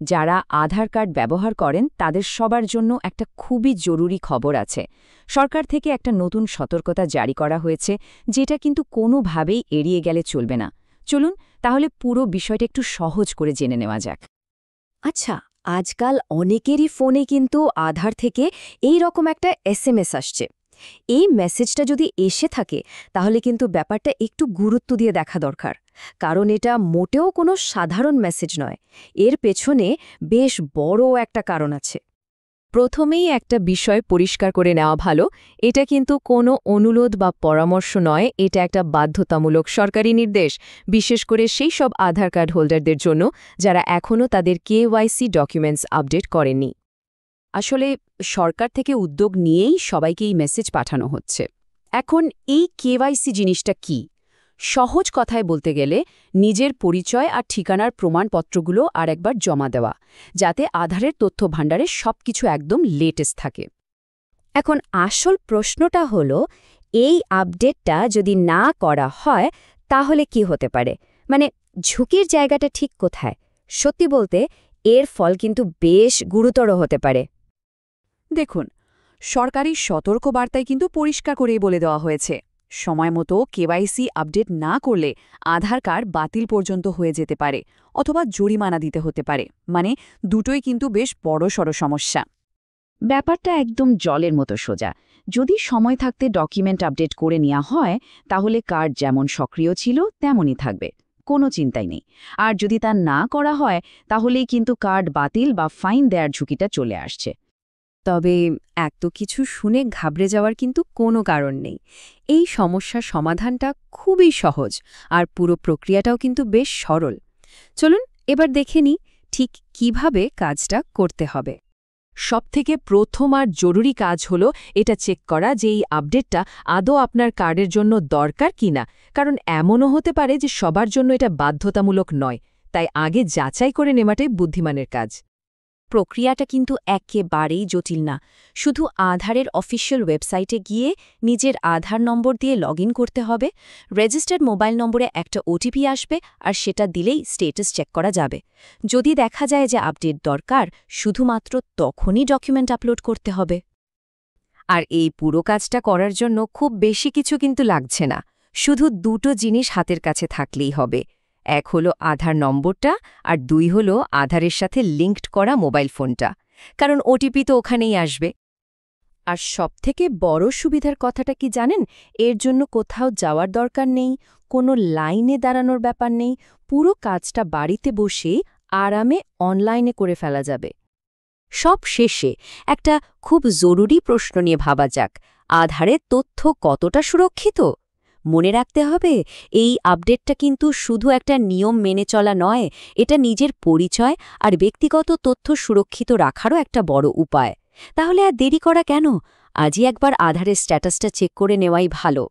যারা আধার কার্ড ব্যবহার করেন তাদের সবার জন্য একটা খুবই জরুরি খবর আছে। সরকার থেকে একটা নতুন সতর্কতা জারি করা হয়েছে, যেটা কিন্তু কোনোভাবেই এড়িয়ে গেলে চলবে না। চলুন তাহলে পুরো বিষয়টা একটু সহজ করে জেনে নেওয়া যাক। আচ্ছা, আজকাল অনেকেরই ফোনে কিন্তু আধার থেকে এই রকম একটা এসএমএস আসছে। এই মেসেজটা যদি এসে থাকে তাহলে কিন্তু ব্যাপারটা একটু গুরুত্ব দিয়ে দেখা দরকার, কারণ এটা মোটেও কোনো সাধারণ মেসেজ নয়। এর পেছনে বেশ বড় একটা কারণ আছে। প্রথমেই একটা বিষয় পরিষ্কার করে নেওয়া ভালো, এটা কিন্তু কোনো অনুরোধ বা পরামর্শ নয়, এটা একটা বাধ্যতামূলক সরকারি নির্দেশ, বিশেষ করে সেই সব আধার কার্ড হোল্ডারদের জন্য যারা এখনও তাদের কেওয়াইসি ডকুমেন্টস আপডেট করেননি। আসলে সরকার থেকে উদ্যোগ নিয়েই সবাইকে এই মেসেজ পাঠানো হচ্ছে। এখন এই কেওয়াইসি জিনিসটা কি? সহজ কথায় বলতে গেলে নিজের পরিচয় আর ঠিকানার প্রমাণপত্রগুলো আর একবার জমা দেওয়া, যাতে আধারের তথ্য ভাণ্ডারে সবকিছু একদম লেটেস্ট থাকে। এখন আসল প্রশ্নটা হলো, এই আপডেটটা যদি না করা হয় তাহলে কি হতে পারে? মানে ঝুঁকির জায়গাটা ঠিক কোথায়? সত্যি বলতে এর ফল কিন্তু বেশ গুরুতর হতে পারে। দেখুন, সরকারি সতর্কবার্তায় কিন্তু পরিষ্কার করেই বলে দেওয়া হয়েছে, সময়মতো কেওয়াইসি আপডেট না করলে আধার কার্ড বাতিল পর্যন্ত হয়ে যেতে পারে অথবা জরিমানা দিতে হতে পারে। মানে দুটোই কিন্তু বেশ বড়সড় সমস্যা। ব্যাপারটা একদম জলের মতো সোজা। যদি সময় থাকতে ডকুমেন্ট আপডেট করে নেওয়া হয় তাহলে কার্ড যেমন সক্রিয় ছিল তেমনই থাকবে, কোনো চিন্তাই নেই। আর যদি তা না করা হয় তাহলেই কিন্তু কার্ড বাতিল বা ফাইন দেওয়ার ঝুঁকিটা চলে আসছে। তবে এত কিছু শুনে ঘাবড়ে যাওয়ার কিন্তু কোনো কারণ নেই। এই সমস্যার সমাধানটা খুবই সহজ, আর পুরো প্রক্রিয়াটাও কিন্তু বেশ সরল। চলুন এবার দেখে নিই ঠিক কিভাবে কাজটা করতে হবে। সবথেকে প্রথম আর জরুরি কাজ হলো এটা চেক করা যে এই আপডেটটা আদৌ আপনার কার্ডের জন্য দরকার কিনা, কারণ এমনও হতে পারে যে সবার জন্য এটা বাধ্যতামূলক নয়। তাই আগে যাচাই করে নেওয়াটাই বুদ্ধিমানের কাজ। প্রক্রিয়াটা কিন্তু একেবারেই জটিল না। শুধু আধারের অফিসিয়াল ওয়েবসাইটে গিয়ে নিজের আধার নম্বর দিয়ে লগইন করতে হবে। রেজিস্টার্ড মোবাইল নম্বরে একটা ওটিপি আসবে, আর সেটা দিলেই স্ট্যাটাস চেক করা যাবে। যদি দেখা যায় যে আপডেট দরকার, শুধুমাত্র তখনই ডকুমেন্ট আপলোড করতে হবে। আর এই পুরো কাজটা করার জন্য খুব বেশি কিছু কিন্তু লাগছে না। শুধু দুটো জিনিস হাতের কাছে থাকলেই হবে। এক হলো আধার নম্বরটা, আর দুই হলো আধারের সাথে লিঙ্কড করা মোবাইল ফোনটা, কারণ ওটিপি তো ওখানেই আসবে। আর সবথেকে বড় সুবিধার কথাটা কি জানেন? এর জন্য কোথাও যাওয়ার দরকার নেই, কোনো লাইনে দাঁড়ানোর ব্যাপার নেই। পুরো কাজটা বাড়িতে বসেই আরামে অনলাইনে করে ফেলা যাবে। সব শেষে একটা খুব জরুরি প্রশ্ন নিয়ে ভাবা যাক, আধারের তথ্য কতটা সুরক্ষিত? মনে রাখতে হবে, এই আপডেটটা কিন্তু শুধু একটা নিয়ম মেনে চলা নয়, এটা নিজের পরিচয় আর ব্যক্তিগত তথ্য সুরক্ষিত রাখারও একটা বড় উপায়। তাহলে আর দেরি করা কেন? আজই একবার আধারের স্ট্যাটাসটা চেক করে নেওয়াই ভালো।